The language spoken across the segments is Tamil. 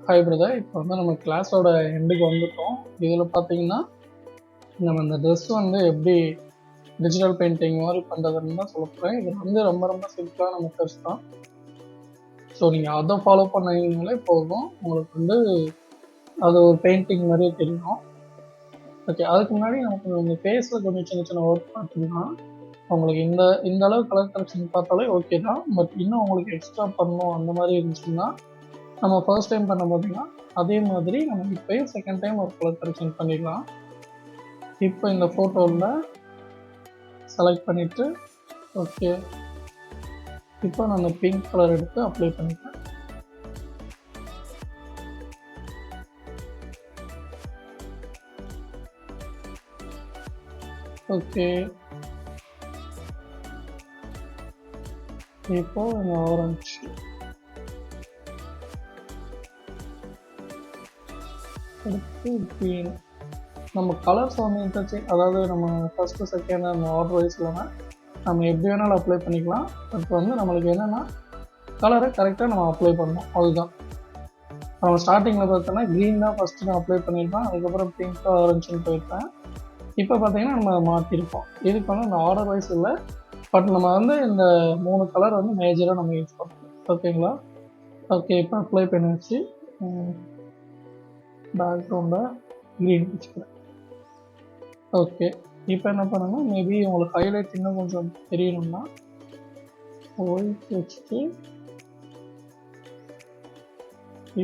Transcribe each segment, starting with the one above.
Hi brother. இப்போ வந்து நம்ம கிளாஸோட எண்டுக்கு வந்துட்டோம். இதில் பார்த்தீங்கன்னா நம்ம இந்த ட்ரெஸ் வந்து எப்படி டிஜிட்டல் பெயிண்டிங் மாதிரி பண்ணுறதுன்னு தான் சொல்ல போகிறேன். இது வந்து ரொம்ப ரொம்ப சிம்பிளான மெத்தட்ஸ் தான். ஸோ நீங்கள் அதை ஃபாலோ பண்ணீங்கனாலே போதும், உங்களுக்கு வந்து அது ஒரு பெயிண்டிங் மாதிரியே தெரியும். ஓகே, அதுக்கு முன்னாடி நமக்கு இந்த ஃபேஸில் கொஞ்சம் சின்ன சின்ன ஒர்க் பார்த்தீங்கன்னா உங்களுக்கு இந்த இந்த அளவு கலர் கரெக்ஷன் பார்த்தாலே ஓகே தான். பட் இன்னும் உங்களுக்கு எக்ஸ்ட்ரா பண்ணணும் அந்த மாதிரி இருந்துச்சுன்னா நம்ம ஃபர்ஸ்ட் டைம் பண்ண பார்த்தீங்கன்னா அதே மாதிரி நம்ம இப்போயும் செகண்ட் டைம் ஒரு கலர் கரெக்ஷன் பண்ணிடலாம். இப்போ இந்த ஃபோட்டோவில் செலக்ட் பண்ணிவிட்டு ஓகே, இப்போ நான் பிங்க் கலர் எடுத்து அப்ளை பண்ணிட்டேன். ஓகே, இப்போ இந்த ஆரஞ்சு அடுத்து க்ரீன். நம்ம கலர்ஸ் வந்து இன்டர்சேஞ்ச், அதாவது நம்ம ஃபஸ்ட்டு செகண்ட் அந்த ஆர்டர் வைஸ் இல்லாமல் நம்ம எப்படி வேணாலும் அப்ளை பண்ணிக்கலாம். பட் வந்து நம்மளுக்கு என்னென்னா கலரை கரெக்டாக நம்ம அப்ளை பண்ணணும், அதுதான். நம்ம ஸ்டார்டிங்கில் பார்த்தோன்னா க்ரீன் தான் ஃபஸ்ட்டு நான் அப்ளை பண்ணியிருப்பேன், அதுக்கப்புறம் பிங்க் ஆரஞ்சுன்னு போயிருப்பேன். இப்போ பார்த்தீங்கன்னா நம்ம மாற்றிருப்போம். இதுக்கு வந்து அந்த ஆர்டர் வைஸ் இல்லை, பட் நம்ம வந்து இந்த 3 கலர் வந்து மேஜராக நம்ம யூஸ் பண்ணுறோம். ஓகேங்களா? ஓகே, இப்போ அப்ளை பண்ணி வச்சு பேக்ரவுண்டை க்ரீன் வச்சுக்கிறேன். ஓகே, இப்போ என்ன பண்ணணும்னா மேபி உங்களுக்கு ஹைலைட் இன்னும் கொஞ்சம் தெரியணும்னா ஒயிட் வச்சுட்டு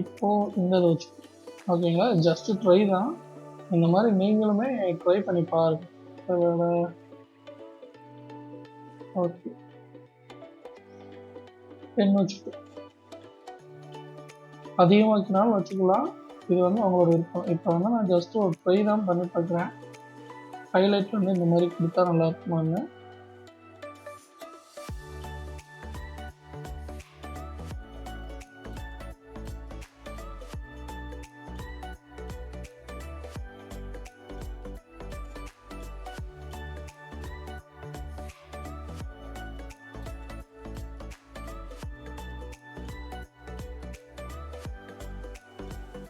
இப்போது இந்த இதை வச்சு. ஓகேங்களா? ஜஸ்ட்டு ட்ரை தான், இந்த மாதிரி நீங்களுமே ட்ரை பண்ணி பாருங்க. ஓகே, பென் வச்சுட்டு அதிகமாக வச்சுனாலும் வச்சுக்கலாம், இது வந்து அவங்களோட விருப்பம். இப்போ வந்து நான் ஜஸ்ட்டு ஒரு ட்ரை தான் பண்ணி பார்க்குறேன், ஹைலைட் வந்து இந்த மாதிரி கொடுத்தா நல்லா இருக்குமான்னு.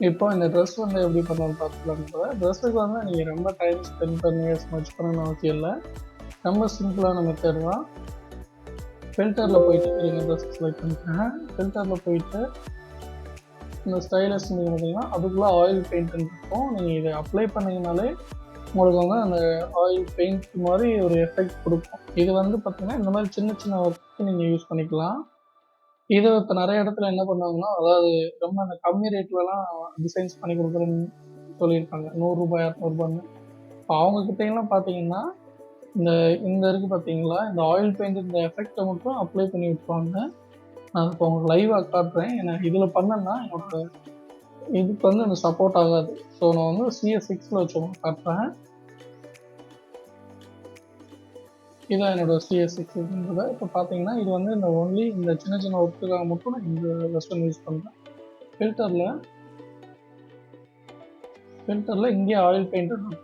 இப்போ இந்த ட்ரெஸ் வந்து எப்படி பண்ணலாம்னு பார்த்துக்கலாம்ன்றத. ட்ரெஸ்ஸுக்கு வந்து நீங்கள் ரொம்ப டைம் ஸ்பெண்ட் பண்ணி ஸ்மச் பண்ணணும்னு அவசியம் இல்லை, ரொம்ப சிம்பிளான மெத்தட் தான். ஃபில்டரில் போயிட்டு நீங்கள் ட்ரெஸ் செலக்ட் பண்ணிக்கிறேன். ஃபில்டரில் போயிட்டு இந்த ஸ்டைலஸ் நீங்கள் பார்த்தீங்கன்னா அதுக்குள்ளே ஆயில் பெயிண்ட் இருக்கும். நீங்கள் இதை அப்ளை பண்ணிங்கனாலே உங்களுக்கு வந்து அந்த ஆயில் பெயிண்ட் மாதிரி ஒரு எஃபெக்ட் கொடுக்கும். இது வந்து பார்த்திங்கன்னா இந்த மாதிரி சின்ன சின்ன ஒர்க்கு நீங்கள் யூஸ் பண்ணிக்கலாம். இதை இப்போ நிறைய இடத்துல என்ன பண்ணுவாங்கன்னா, அதாவது ரொம்ப அந்த கம்மி ரேட்லலாம் டிசைன்ஸ் பண்ணி கொடுக்குறேன்னு சொல்லியிருப்பாங்க, 100 ரூபாய் 200 ரூபான்னு. இப்போ அவங்கக்கிட்டையெல்லாம் பார்த்தீங்கன்னா இந்த இந்த இருக்குது பார்த்தீங்களா, இந்த ஆயில் பெயிண்ட் இந்த எஃபெக்டை மட்டும் அப்ளை பண்ணி விட்டுருவாங்க. நான் இப்போ உங்களுக்கு லைவாக காட்டுறேன். ஏன்னா இதில் பண்ணேன்னா என்னோட இதுக்கு வந்து எனக்கு சப்போர்ட் ஆகாது. ஸோ நான் வந்து CS6 வச்சு உங்களுக்கு காட்டுறேன். இதான் என்னோட CS6ன்றத. இப்போ பார்த்தீங்கன்னா இது வந்து இந்த ஒன்லி இந்த சின்ன சின்ன ஒர்க்குக்காக மட்டும் நான் இந்த வெஸ்டர்ன் யூஸ் பண்ணுறேன். ஃபில்டரில் இங்கே ஆயில் பெயிண்ட் இருக்கும்.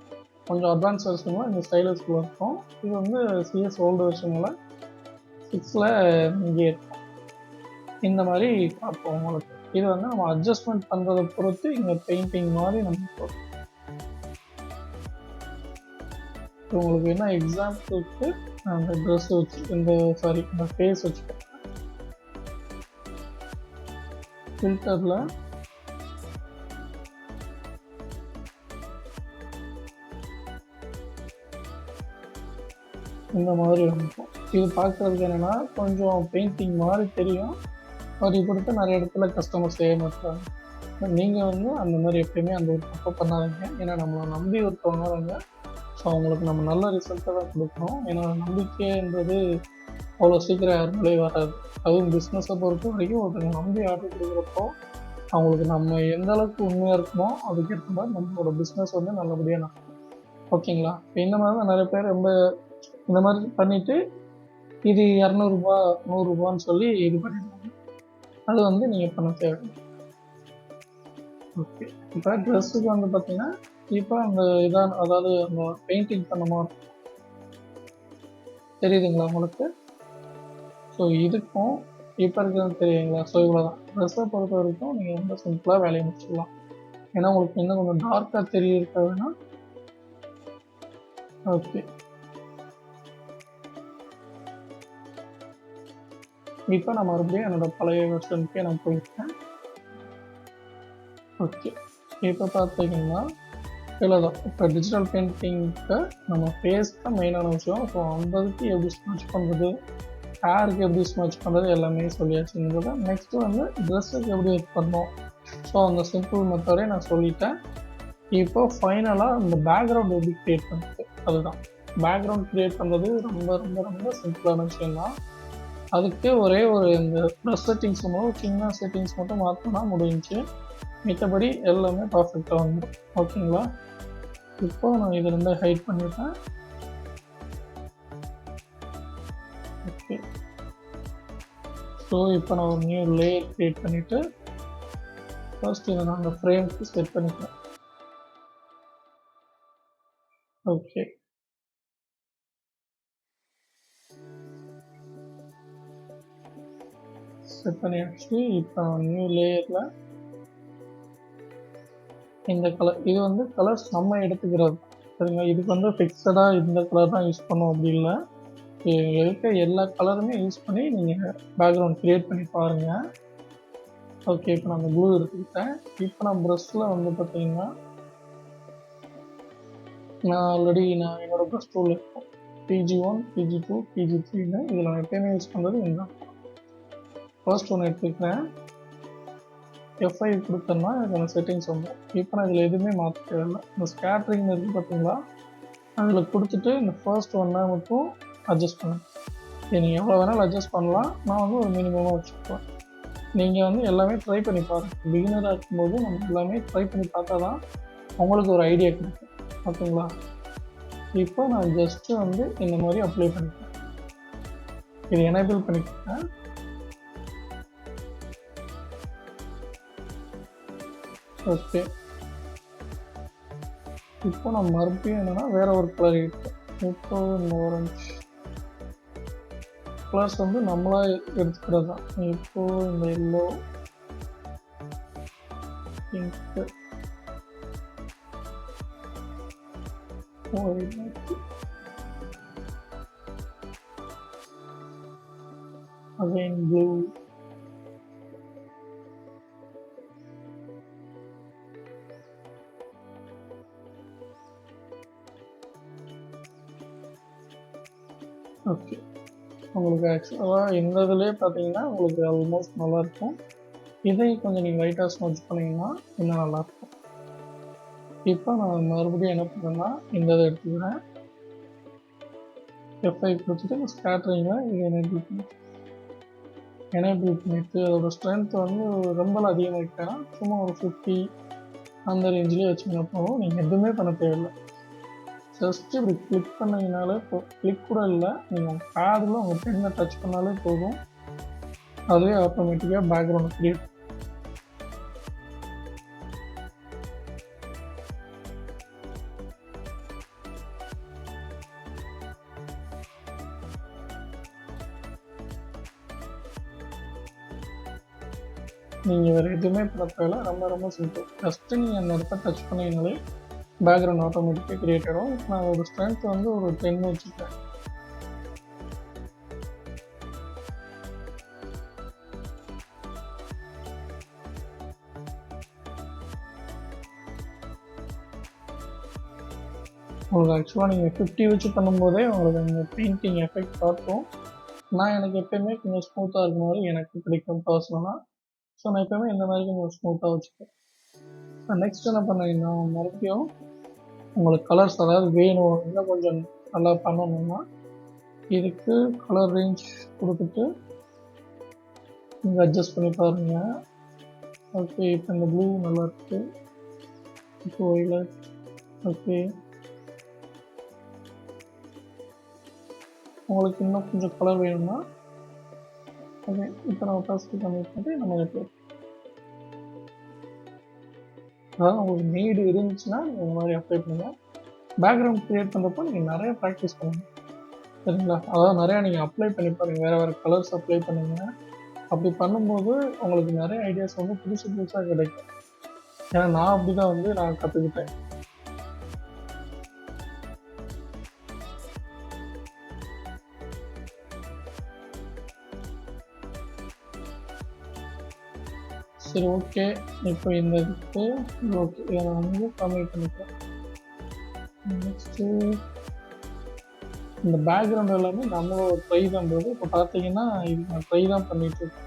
கொஞ்சம் அட்வான்ஸ் வெர்ஷனில் இந்த ஸ்டைலஸ்க்குள்ள இருக்கும். இது வந்து CS ஓல்டு வெர்ஷனில் 6ல் இங்கே இருக்கும். இந்த மாதிரி பார்ப்போம் உங்களுக்கு. இது வந்து நம்ம அட்ஜஸ்ட்மெண்ட் பண்ணுறதை பொறுத்து இங்கே பெயிண்டிங் மாதிரி நம்ம போகிறோம். உங்களுக்கு என்ன எக்ஸாம்பிளுக்கு அந்த ட்ரெஸ் வச்சு இந்த ஃபேஸ் வச்சுக்கோங்க. ஃபில்டரில் இந்த மாதிரி இருக்கும். இது பார்க்குறதுக்கு என்னென்னா கொஞ்சம் பெயிண்டிங் மாதிரி தெரியும், அது கொடுத்து நிறைய இடத்துல கஸ்டமர் செய்ய மாட்டாங்க. நீங்கள் வந்து அந்த மாதிரி எப்பயுமே அந்த ஒரு தப்பை பண்ணாதீங்க. ஏன்னா நம்மளை நம்பி ஒருத்தவங்க வராங்க, ஸோ அவங்களுக்கு நம்ம நல்ல ரிசல்ட்டை தான் கொடுக்கணும். ஏன்னா நம்பிக்கைன்றது அவ்வளோ சீக்கிரம் யாருமே வராது. அதுவும் பிஸ்னஸை பொறுத்த வரைக்கும் ஒருத்தவங்க நம்பி ஆர்டர் கொடுக்குறப்போ அவங்களுக்கு நம்ம எந்த அளவுக்கு உண்மையாக இருக்குமோ அதுக்கேற்ற மாதிரி நம்மளோட பிஸ்னஸ் வந்து நல்லபடியாக நடக்கும். ஓகேங்களா? இப்போ இந்த மாதிரி தான் நிறைய பேர் ரொம்ப இந்த மாதிரி பண்ணிவிட்டு இது 200 ரூபா 100 ரூபான்னு சொல்லி இது பண்ணிடுவாங்க. அது வந்து நீங்கள் பண்ண தேவையில்லை. ஓகே, இப்போ ட்ரெஸ்ஸுக்கு வந்து பார்த்தீங்கன்னா இப்போ அந்த இதான், அதாவது அந்த பெயிண்டிங் பண்ண தெரியுதுங்களா உங்களுக்கு? ஸோ இதுக்கும் இப்போ இருக்கிறது தெரியுங்களா? ஸோ இவ்வளோ தான். ட்ரெஸ்ஸை பொறுத்த வரைக்கும் நீங்கள் ரொம்ப சிம்பிளாக வேலையை முடிச்சிடலாம். ஏன்னா உங்களுக்கு இன்னும் கொஞ்சம் டார்க்காக தெரியறதுக்கு வேணா. ஓகே, இப்போ நான் மறுபடியும் என்னோட பழைய வெர்ஷனுக்கே நான் போயிருக்கேன். ஓகே, இப்போ பார்த்தீங்கன்னா இவ்வளோதான். இப்போ டிஜிட்டல் பெயிண்டிங்க்கு நம்ம ஃபேஸ் தான் மெயினான விஷயம். ஸோ அந்த இதுக்கு எப்படி ஸ்மெட்ச் பண்ணுறது, ஹேருக்கு எப்படி ஸ்மெட்ச் பண்ணுறது எல்லாமே சொல்லியாச்சுங்கிறத. நெக்ஸ்ட்டு வந்து ட்ரெஸ்ஸுக்கு எப்படி ஒர்க் பண்ணணும். ஸோ அந்த சிம்பிள் மெத்தடே நான் சொல்லிட்டேன். இப்போ ஃபைனலாக இந்த பேக்ரவுண்ட் எப்படி க்ரியேட் பண்ணுறது, அதுதான். பேக்ரவுண்ட் க்ரியேட் பண்ணுறது ரொம்ப ரொம்ப ரொம்ப சிம்பிளான விஷயம் தான். அதுக்கு ஒரே ஒரு இந்த ப்ரெஸ் செட்டிங்ஸ் சின்ன செட்டிங்ஸ் மட்டும் மாற்றினா முடிஞ்சு. மித்தபடி எல்லாமே பர்ஃபெக்டாக வந்துடும். ஓகேங்களா? இப்போ நான் இது ரெண்டும் ஹைட் பண்ணிட்டேன். ஓகே, ஸோ இப்போ நான் ஒரு நியூ லேயர் க்ரியேட் பண்ணிவிட்டு ஃபர்ஸ்ட் இதை நான் அந்த ஃப்ரேம்க்கு செட் பண்ணிக்கிறேன். ஓகே, செட் பண்ணியாச்சு. இப்போ நியூ லேயரில் இந்த கலர், இது வந்து கலர்ஸ் நம்ம எடுத்துக்கிறது சரிங்களா. இதுக்கு வந்து ஃபிக்ஸடாக இந்த கலர் தான் யூஸ் பண்ணோம் அப்படி இல்லை. இருக்க எல்லா கலருமே யூஸ் பண்ணி நீங்கள் பேக்ரவுண்ட் க்ரியேட் பண்ணி பாருங்கள். ஓகே, இப்போ நான் அந்த ப்ளூ எடுத்துக்கிட்டேன். இப்போ நான் ப்ரஷ்ஷில் வந்து பார்த்தீங்கன்னா நான் ஆல்ரெடி என்னோட ப்ரஷ் டூல் இருக்கும். PG1, PG2, PG3ன்னு இதில் நான் எப்பயுமே யூஸ் பண்ணுறது இதுதான். ஃபர்ஸ்ட் ஒன்று எடுத்துக்கிறேன். F5 கொடுத்தோம்னா இதுக்கான செட்டிங்ஸ் வந்துடும். இப்போ நான் இதில் எதுவுமே மாற்ற தேவையில்லை. இந்த ஸ்கேட்ரிங் இருக்குது பார்த்தீங்களா, அதில் கொடுத்துட்டு இந்த ஃபர்ஸ்ட் ஒன்றை மட்டும் அட்ஜஸ்ட் பண்ணுங்கள். இது நீங்கள் எவ்வளோ வேணாலும் அட்ஜஸ்ட் பண்ணலாம். நான் வந்து ஒரு மினிமமாக வச்சுக்குவேன். நீங்கள் வந்து எல்லாமே ட்ரை பண்ணி பாருங்கள். பிகினராக இருக்கும்போது நம்ம எல்லாமே ட்ரை பண்ணி பார்த்தா தான் உங்களுக்கு ஒரு ஐடியா கிடைக்கும். ஓகேங்களா? இப்போ நான் ஜஸ்ட்டு வந்து இந்த மாதிரி அப்ளை பண்ணிக்கிறேன். இது எனேபிள் பண்ணிக்கிறேன். ஓகே, இப்போ நான் மறுபடியும் என்னென்னா வேறு ஒரு கலர் எடுத்தேன். இப்போ இந்த ஆரஞ்சு கலர்ஸ் வந்து நம்மளாக எடுத்துக்கிறது தான். இப்போது இந்த yellow, pink, again blue, okay. உங்களுக்கு ஆக்சுவலாக இந்த இதுலேயே பார்த்தீங்கன்னா உங்களுக்கு ஆல்மோஸ்ட் நல்லாயிருக்கும். இதை கொஞ்சம் நீங்கள் லைட்டாக ஸ்மெட்ச் பண்ணிங்கன்னா இன்னும் நல்லாயிருக்கும். இப்போ நான் மறுபடியும் என்ன பண்ணுறேன்னா இந்த இதை எடுத்துக்கிறேன். F5 கொடுத்துட்டு ஸ்கேட்டரிங்கில் இதை எனேபிள் பண்ணிவிட்டு அதோட ஸ்ட்ரென்த் வந்து ரொம்பலாம் அதிகமாகிட்டேன்னா சும்மா ஒரு 50 அந்த ரேஞ்சிலே வச்சுக்கினா போதும். நீங்கள் எதுவுமே பண்ண தேவையில்லை. ஜஸ்ட் இப்படி கிளிக் பண்ணிங்கனாலே கிளிக் கூட இல்லை, நீங்கள் உங்கள் பேடில் உங்கள் பெண்ணை டச் பண்ணாலே போதும். அதுவே ஆட்டோமேட்டிக்காக பேக்ரவுண்ட் க்ரியேட். நீங்கள் வேறு எதுவுமே பண்ண தேவையில்லை. ரொம்ப ரொம்ப சிம்பிள். ஜஸ்ட்டு நீங்கள் அந்த இடத்த டச் பண்ணிங்கனாலே பேக்ரவுண்ட் ஆட்டோமேட்டிக்காக க்ரியேட் ஆகிடும். நான் ஒரு ஸ்ட்ரென்த் வந்து ஒரு 10 வச்சுக்கிறேன். உங்களுக்கு ஆக்சுவலாக நீங்கள் 50 வச்சு பண்ணும்போதே உங்களுக்கு அந்த பெயிண்டிங் எஃபெக்ட் காட்டும். எனக்கு எப்போயுமே கொஞ்சம் ஸ்மூத்தாக இருக்கிற மாதிரி எனக்கு பிடிக்கும் பர்சனலாக. ஸோ நான் எப்போயுமே இந்த மாதிரி கொஞ்சம் ஸ்மூத்தாக வச்சுப்பேன். நெக்ஸ்ட் என்ன பண்ணீங்கன்னா மறுபடியும் உங்களுக்கு கலர்ஸ் அதாவது வேணும் இன்னும் கொஞ்சம் நல்லா பண்ணணும்னா இதுக்கு கலர் ரேஞ்ச் கொடுத்துட்டு நீங்கள் அட்ஜஸ்ட் பண்ணி பாருங்கள். ஓகே, இப்போ இந்த ப்ளூ நல்லா இருக்குது. இப்போ ஒயிலட். ஓகே, உங்களுக்கு இன்னும் கொஞ்சம் கலர் வேணும்னா ஓகே, இப்போ நம்ம ஃபஸ்ட்டு பண்ணிட்டு நம்ம இப்போ அதாவது உங்களுக்கு நீடு இருந்துச்சுன்னா நீங்கள் இந்த மாதிரி அப்ளை பண்ணுங்கள். பேக்ரவுண்ட் க்ரியேட் பண்ணுறப்போ நீங்கள் நிறைய ப்ராக்டிஸ் பண்ணுங்கள் சரிங்களா. அதாவது நிறையா நீங்கள் அப்ளை பண்ணி பாருங்கள். வேறு வேறு கலர்ஸ் அப்ளை பண்ணுங்கள். அப்படி பண்ணும்போது உங்களுக்கு நிறைய ஐடியாஸ் வந்து புதுசு புதுசாக கிடைக்கும். ஏன்னா நான் அப்படி தான் வந்து நான் கற்றுக்கிட்டேன். சரி, ஓகே. இப்போ இந்த இதுக்கு ஓகே, இதை நான் வந்து கம்மி பண்ணிக்கிறேன். நெக்ஸ்ட்டு இந்த பேக்ரவுண்ட் எல்லாமே நம்மளோட ட்ரை தான் போது. இப்போ பார்த்தீங்கன்னா இது நான் ட்ரை தான் பண்ணிட்டு இருக்கேன்.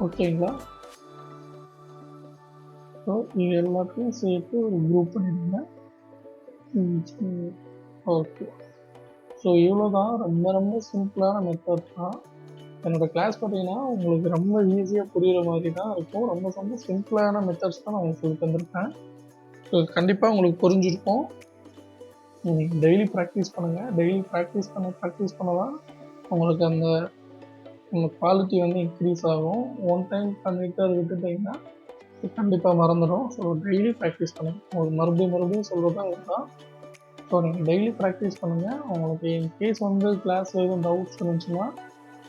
ஓகேங்களா? ஸோ இது எல்லாத்தையும் சேர்த்து ஒரு குரூப் பண்ணிடுங்க. ஓகே. ஸோ இவ்வளோ தான். ரொம்ப ரொம்ப சிம்பிளான மெத்தட் தான். என்னோடய கிளாஸ் பார்த்தீங்கன்னா உங்களுக்கு ரொம்ப ஈஸியாக புரிகிற மாதிரி தான் இருக்கும். ரொம்ப ரொம்ப சிம்பிளான மெத்தட்ஸ் தான் நான் உங்களுக்கு சொல்லி தந்திருக்கேன். ஸோ கண்டிப்பாக உங்களுக்கு புரிஞ்சிருக்கும். டெய்லி ப்ராக்டிஸ் பண்ணுங்கள். டெய்லி ப்ராக்டிஸ் பண்ண தான் உங்களுக்கு அந்த குவாலிட்டி வந்து இன்க்ரீஸ் ஆகும். ஒன் டைம் பண்ணிவிட்டு அதை விட்டுட்டிங்கன்னா கண்டிப்பாக மறந்துடும். ஸோ டெய்லி ப்ராக்டிஸ் பண்ணுங்கள். உங்களுக்கு மறுபடியும் சொல்கிறது அதுதான். ஸோ நீங்கள் டெய்லி ப்ராக்டிஸ் பண்ணுங்கள். உங்களுக்கு இன்கேஸ் வந்து கிளாஸில் எதுவும் டவுட்ஸ் இருந்துச்சுன்னா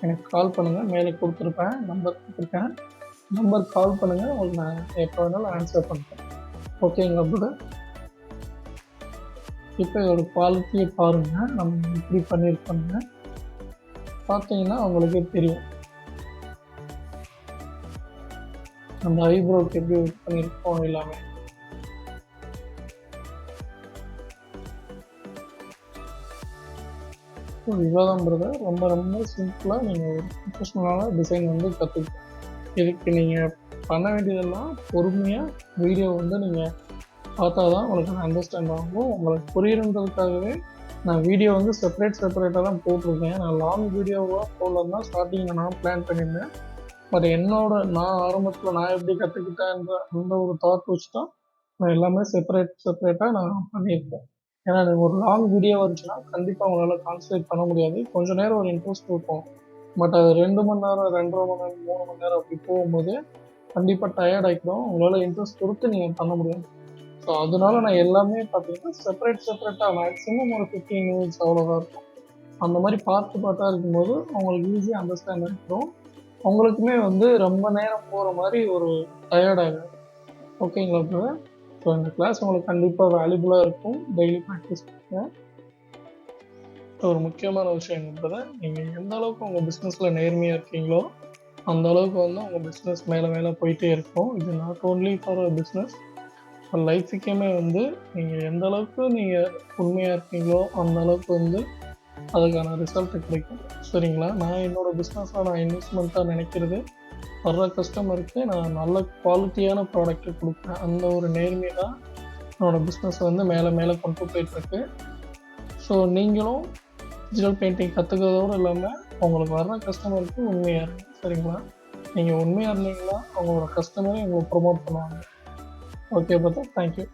எனக்கு கால் பண்ணுங்கள். மேலே கொடுத்துருப்பேன், நம்பர் கொடுத்துருக்கேன். நம்பருக்கு கால் பண்ணுங்கள். உங்களுக்கு நான் எப்போ வேணாலும் ஆன்சர் பண்ணுறேன். ஓகேங்களா பிரதர்? இப்போ இதோட குவாலிட்டியை பாருங்கள். நம்ம இப்படி பண்ணியிருக்கோங்க. பார்த்தீங்கன்னா உங்களுக்கே தெரியும் அந்த ஐப்ரோக்கு எப்படி ஒர்க் பண்ணியிருக்கோம் எல்லாமே. இவ்வளோதான் பிரதர். ரொம்ப ரொம்ப சிம்பிளாக நீங்கள் ஒரு ப்ரொஃபஷ்னலான டிசைன் வந்து கற்றுக்கணும். இதுக்கு நீங்கள் பண்ண வேண்டியதெல்லாம் பொறுமையாக வீடியோ வந்து நீங்கள் பார்த்தா தான் உங்களுக்கு அண்டர்ஸ்டாண்ட் ஆகும். உங்களுக்கு புரியுறதுக்காகவே நான் வீடியோ வந்து செப்பரேட்டாக தான் போட்டிருக்கேன். நான் லாங் வீடியோவாக போடலாம் தான் ஸ்டார்டிங்கில் நான் பிளான் பண்ணியிருந்தேன். பட் நான் ஆரம்பத்தில் நான் எப்படி கற்றுக்கிட்டேன்ற அந்த ஒரு தாட் வச்சு தான் நான் எல்லாமே செப்பரேட்டாக நான் பண்ணியிருக்கேன். ஏன்னா ஒரு லாங் வீடியோ வந்துச்சுன்னா கண்டிப்பாக உங்களால் கான்சன்ட்ரேட் பண்ண முடியாது. கொஞ்சம் நேரம் ஒரு இன்ட்ரெஸ்ட் இருக்கும். பட் அது 2 மணி நேரம், 2.5 மணி நேரம், 3 மணி நேரம் அப்படி போகும்போது கண்டிப்பாக டயர்ட் ஆகிடும். உங்களால் இன்ட்ரெஸ்ட் கொடுத்து நீங்கள் பண்ண முடியாது. ஸோ அதனால நான் எல்லாமே பார்த்தீங்கன்னா செப்பரேட்டாக மேக்ஸிமம் ஒரு 15 மினிட்ஸ் அவ்வளோதான் இருக்கும். அந்த மாதிரி பார்ட்டாக இருக்கும்போது அவங்களுக்கு ஈஸியாக அண்டர்ஸ்டாண்ட் ஆகிடும். உங்களுக்குமே வந்து ரொம்ப நேரம் போகிற மாதிரி ஒரு டயர்ட் ஆகிடும். ஓகேங்களா பிரதர்? ஸோ இந்த கிளாஸ் உங்களுக்கு கண்டிப்பாக வேல்யூபுளாக இருக்கும். டெய்லி ப்ராக்டிஸ் பண்ணுங்கள். ஒரு முக்கியமான விஷயம் என்பதை நீங்கள் எந்த அளவுக்கு உங்கள் பிஸ்னஸில் நேர்மையாக இருக்கீங்களோ அந்த அளவுக்கு வந்து உங்கள் பிஸ்னஸ் மேலே போயிட்டே இருக்கும். இது not only for a business, லைஃபுக்குமே வந்து நீங்கள் எந்த அளவுக்கு நீங்கள் உண்மையாக இருக்கீங்களோ அந்த அளவுக்கு வந்து அதுக்கான ரிசல்ட் கிடைக்கும். சரிங்களா? நான் என்னோடய பிஸ்னஸாக நான் இன்வெஸ்ட்மெண்ட்டாக நினைக்கிறது வர்ற கஸ்டமருக்கு நான் நல்ல குவாலிட்டியான ப்ராடக்ட்டு கொடுப்பேன். அந்த ஒரு நேர்மை தான் என்னோடய பிஸ்னஸ் வந்து மேலே கொண்டு போயிட்டுருக்கு. ஸோ நீங்களும் டிஜிட்டல் பெயிண்டிங் கற்றுக்கிறதோடு இல்லாமல் உங்களுக்கு வர்ற கஸ்டமருக்கு உண்மையாக இருங்க. சரிங்களா? நீங்கள் உண்மையாக இருந்தீங்களா அவங்களோட கஸ்டமரை உங்களை ப்ரொமோட் பண்ணுவாங்க. Okay brother, thank you.